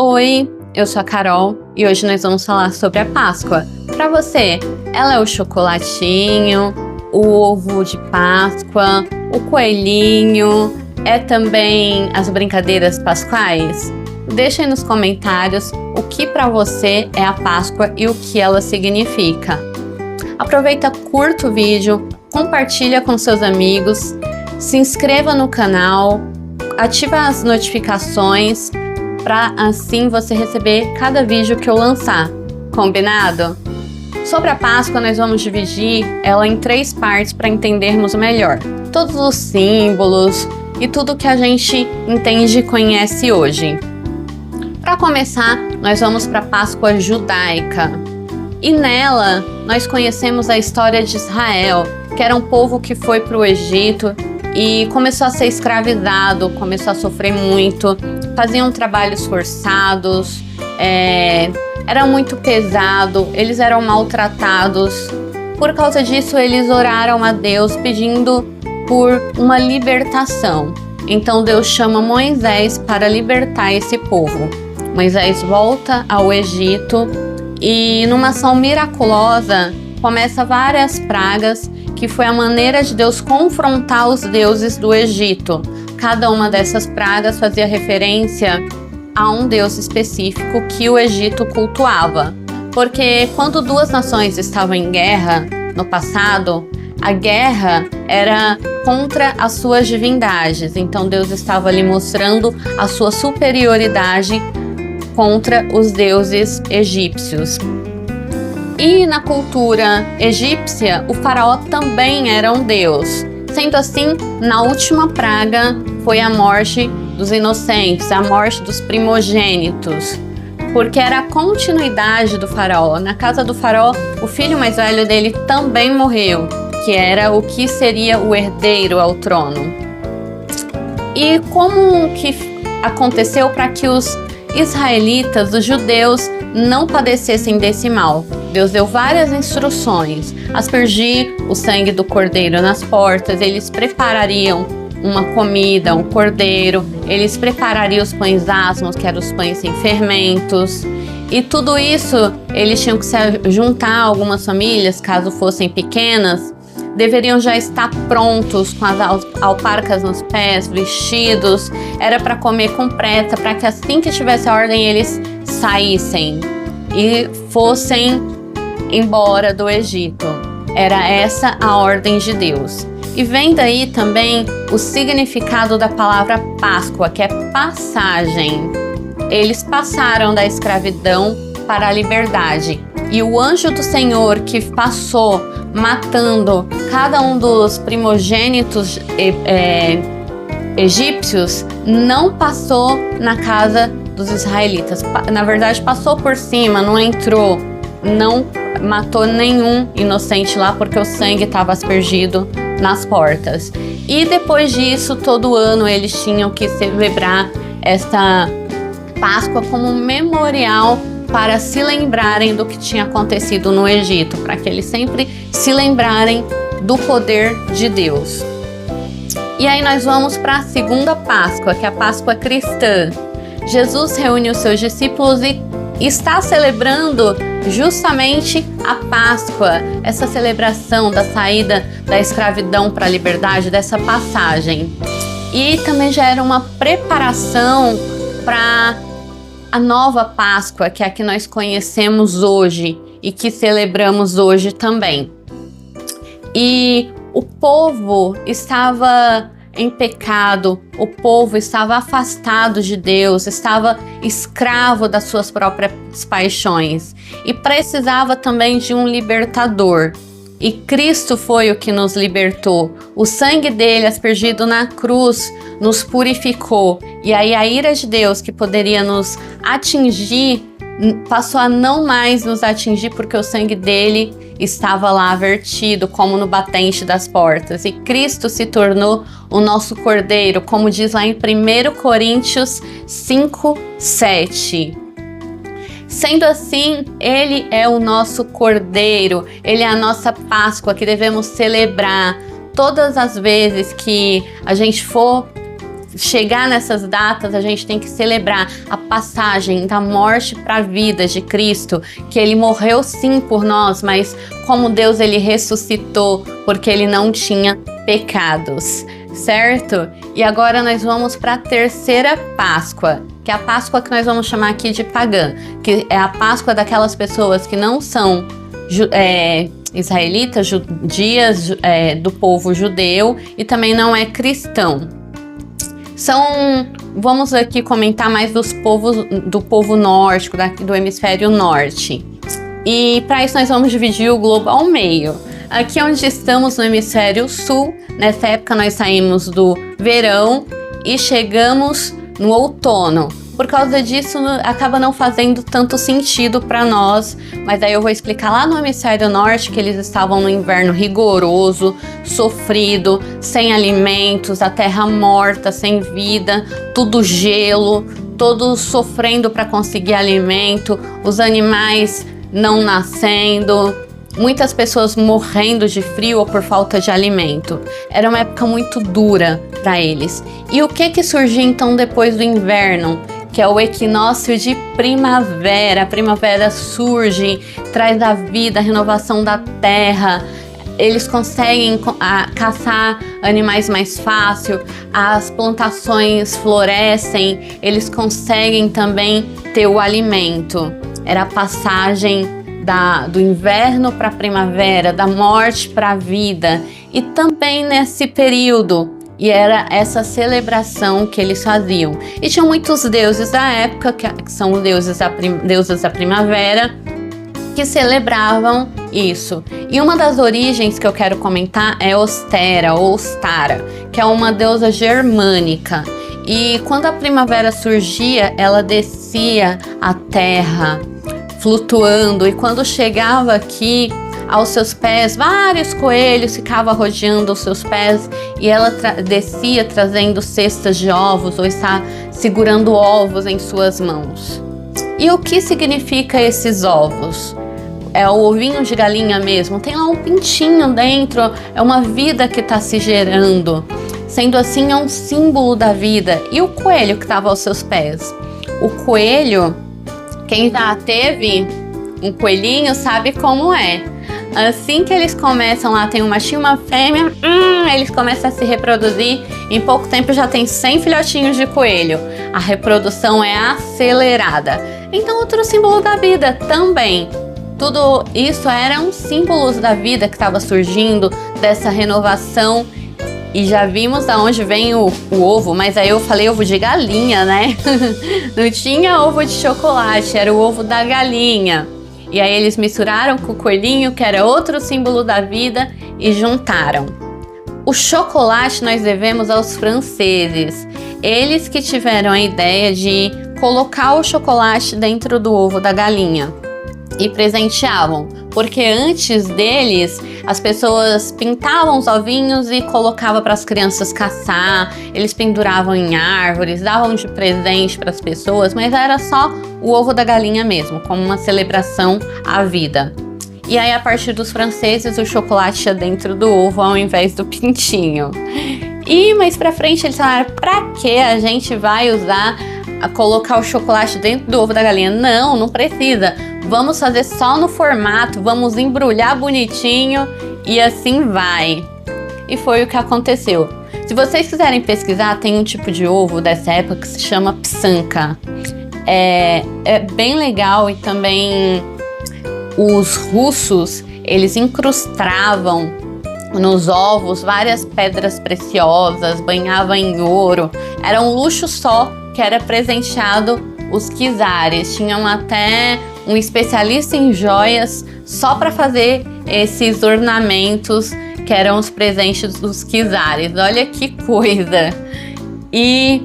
Oi, eu sou a Carol e hoje nós vamos falar sobre a Páscoa. Para você, ela é o chocolatinho, o ovo de Páscoa, o coelhinho, é também as brincadeiras pascuais? Deixa aí nos comentários o que para você é a Páscoa e o que ela significa. Aproveita, curta o vídeo, compartilha com seus amigos, se inscreva no canal, ativa as notificações para assim você receber cada vídeo que eu lançar. Combinado? Sobre a Páscoa, nós vamos dividir ela em 3 partes para entendermos melhor todos os símbolos e tudo que a gente entende e conhece hoje. Para começar, nós vamos para a Páscoa judaica. E nela, nós conhecemos a história de Israel, que era um povo que foi para o Egito e começou a ser escravizado, começou a sofrer muito, faziam trabalhos forçados, era muito pesado, eles eram maltratados. Por causa disso, eles oraram a Deus pedindo por uma libertação. Então Deus chama Moisés para libertar esse povo. Moisés volta ao Egito e, numa ação miraculosa, começa várias pragas, que foi a maneira de Deus confrontar os deuses do Egito. Cada uma dessas pragas fazia referência a um deus específico que o Egito cultuava. Porque quando 2 nações estavam em guerra no passado, a guerra era contra as suas divindades. Então Deus estava ali mostrando a sua superioridade contra os deuses egípcios. E na cultura egípcia, o faraó também era um deus. Sendo assim, na última praga foi a morte dos inocentes, a morte dos primogênitos, porque era a continuidade do faraó. Na casa do faraó, o filho mais velho dele também morreu, que era o que seria o herdeiro ao trono. E como que aconteceu para que os israelitas, os judeus, não padecessem desse mal? Deus deu várias instruções: aspergir o sangue do cordeiro nas portas, eles preparariam uma comida, um cordeiro, eles preparariam os pães asmos, que eram os pães sem fermentos, e tudo isso eles tinham que se juntar. Algumas famílias, caso fossem pequenas, deveriam já estar prontos com as alparcas nos pés, vestidos, era para comer com pressa, para que assim que tivesse a ordem eles saíssem e fossem embora do Egito. Era essa a ordem de Deus. E vem daí também o significado da palavra Páscoa, que é passagem. Eles passaram da escravidão para a liberdade. E o anjo do Senhor que passou matando cada um dos primogênitos egípcios não passou na casa dos israelitas. Na verdade, passou por cima, não entrou, não matou nenhum inocente lá, porque o sangue estava aspergido nas portas. E depois disso, todo ano eles tinham que celebrar esta Páscoa como um memorial para se lembrarem do que tinha acontecido no Egito, para que eles sempre se lembrarem do poder de Deus. E aí nós vamos para a segunda Páscoa, que é a Páscoa cristã. Jesus reúne os seus discípulos e está celebrando justamente a Páscoa, essa celebração da saída da escravidão para a liberdade, dessa passagem. E também já era uma preparação para a nova Páscoa, que é a que nós conhecemos hoje e que celebramos hoje também. E o povo estava em pecado, o povo estava afastado de Deus, estava escravo das suas próprias paixões e precisava também de um libertador. E Cristo foi o que nos libertou. O sangue dele aspergido na cruz nos purificou. E aí a ira de Deus, que poderia nos atingir, passou a não mais nos atingir, porque o sangue dele estava lá vertido como no batente das portas. E Cristo se tornou o nosso cordeiro, como diz lá em 1 Coríntios 5:7. Sendo assim, ele é o nosso cordeiro, ele é a nossa Páscoa que devemos celebrar todas as vezes que a gente for chegar nessas datas, a gente tem que celebrar a passagem da morte para a vida de Cristo, que ele morreu sim por nós, mas como Deus, ele ressuscitou porque ele não tinha pecados, certo? E agora nós vamos para a terceira Páscoa, que é a Páscoa que nós vamos chamar aqui de pagã, que é a Páscoa daquelas pessoas que não são israelitas, dias do povo judeu e também não é cristão. Vamos aqui comentar mais do povo nórdico, do hemisfério norte. E para isso nós vamos dividir o globo ao meio. Aqui onde estamos no hemisfério sul, nessa época nós saímos do verão e chegamos no outono. Por causa disso, acaba não fazendo tanto sentido para nós, mas aí eu vou explicar lá no hemisfério norte que eles estavam no inverno rigoroso, sofrido, sem alimentos, a terra morta, sem vida, tudo gelo, todos sofrendo para conseguir alimento, os animais não nascendo, muitas pessoas morrendo de frio ou por falta de alimento. Era uma época muito dura para eles. E o que surgiu então depois do inverno? Que é o equinócio de primavera. A primavera surge, traz a vida, a renovação da terra. Eles conseguem caçar animais mais fácil, as plantações florescem, eles conseguem também ter o alimento. Era a passagem do inverno para a primavera, da morte para a vida. E também nesse período, e era essa celebração que eles faziam. E tinham muitos deuses da época, que são os deuses da primavera, que celebravam isso. E uma das origens que eu quero comentar é Ostera, ou Ostara, que é uma deusa germânica. E quando a primavera surgia, ela descia a terra, flutuando. E quando chegava aqui, aos seus pés, vários coelhos ficavam rodeando os seus pés e ela descia trazendo cestas de ovos ou está segurando ovos em suas mãos. E o que significa esses ovos? É o ovinho de galinha mesmo, tem lá um pintinho dentro, é uma vida que está se gerando. Sendo assim, é um símbolo da vida. E o coelho que estava aos seus pés? O coelho, quem já teve um coelhinho sabe como é. Assim que eles começam lá, tem um machinho e uma fêmea, eles começam a se reproduzir. Em pouco tempo já tem 100 filhotinhos de coelho. A reprodução é acelerada. Então, outro símbolo da vida também. Tudo isso eram símbolos da vida que estava surgindo, dessa renovação. E já vimos da onde vem o ovo, mas aí eu falei ovo de galinha, né? Não tinha ovo de chocolate, era o ovo da galinha. E aí eles misturaram com o coelhinho, que era outro símbolo da vida, e juntaram. O chocolate nós devemos aos franceses. Eles que tiveram a ideia de colocar o chocolate dentro do ovo da galinha e presenteavam. Porque antes deles, as pessoas pintavam os ovinhos e colocavam para as crianças caçar, eles penduravam em árvores, davam de presente para as pessoas, mas era só o ovo da galinha mesmo, como uma celebração à vida. E aí, a partir dos franceses, o chocolate ia dentro do ovo ao invés do pintinho. E mais pra frente eles falaram, pra que a gente vai colocar o chocolate dentro do ovo da galinha? Não, não precisa. Vamos fazer só no formato, vamos embrulhar bonitinho e assim vai. E foi o que aconteceu. Se vocês quiserem pesquisar, tem um tipo de ovo dessa época que se chama psanka. É bem legal e também os russos, eles incrustavam nos ovos várias pedras preciosas, banhavam em ouro. Era um luxo só que era presenteado os czares. Tinham até um especialista em joias só para fazer esses ornamentos que eram os presentes dos czares. Olha que coisa! E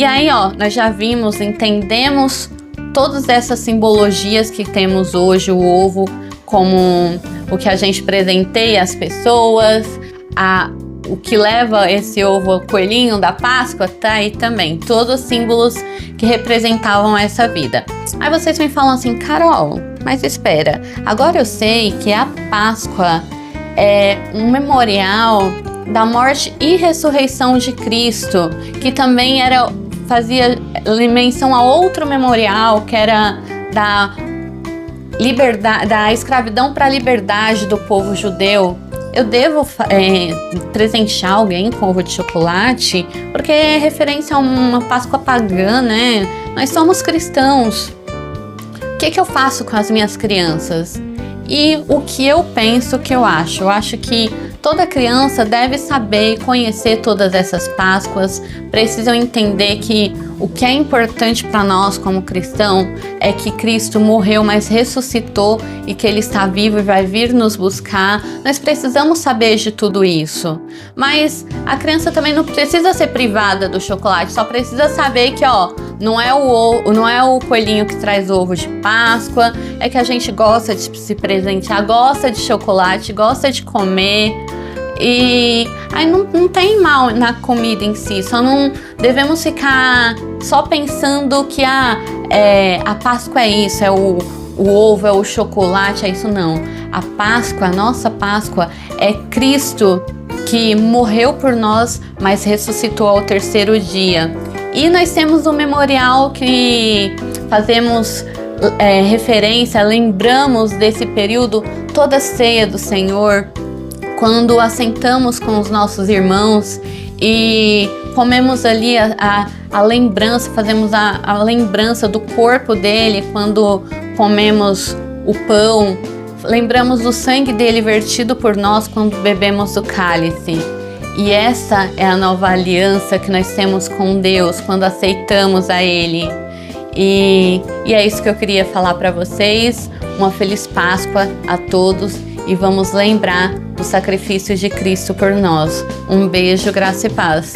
aí, ó, nós já vimos, entendemos todas essas simbologias que temos hoje, o ovo como o que a gente presenteia às pessoas, o que leva esse ovo ao coelhinho da Páscoa, tá aí também. Todos os símbolos que representavam essa vida. Aí vocês me falam assim, Carol, mas espera, agora eu sei que a Páscoa é um memorial da morte e ressurreição de Cristo, que também fazia menção a outro memorial, que era da escravidão para a liberdade do povo judeu. Eu devo presentear alguém com ovo de chocolate, porque é referência a uma Páscoa pagã, né? Nós somos cristãos. O que eu faço com as minhas crianças? E o que eu penso, o que eu acho? Eu acho que toda criança deve saber e conhecer todas essas Páscoas, precisam entender que o que é importante para nós como cristão é que Cristo morreu, mas ressuscitou e que Ele está vivo e vai vir nos buscar. Nós precisamos saber de tudo isso. Mas a criança também não precisa ser privada do chocolate, só precisa saber que, não é o coelhinho que traz ovo de Páscoa, é que a gente gosta de se presentear, gosta de chocolate, gosta de comer. E aí não tem mal na comida em si, só não devemos ficar só pensando que a Páscoa é isso, é o ovo, é o chocolate, é isso não. A Páscoa, a nossa Páscoa é Cristo que morreu por nós, mas ressuscitou ao terceiro dia. E nós temos um memorial que fazemos referência, lembramos desse período, toda a ceia do Senhor, quando assentamos com os nossos irmãos e comemos ali a lembrança, fazemos a lembrança do corpo dele, quando comemos o pão, lembramos do sangue dele vertido por nós quando bebemos o cálice. E essa é a nova aliança que nós temos com Deus quando aceitamos a Ele. E é isso que eu queria falar para vocês. Uma feliz Páscoa a todos e vamos lembrar do sacrifício de Cristo por nós. Um beijo, graça e paz.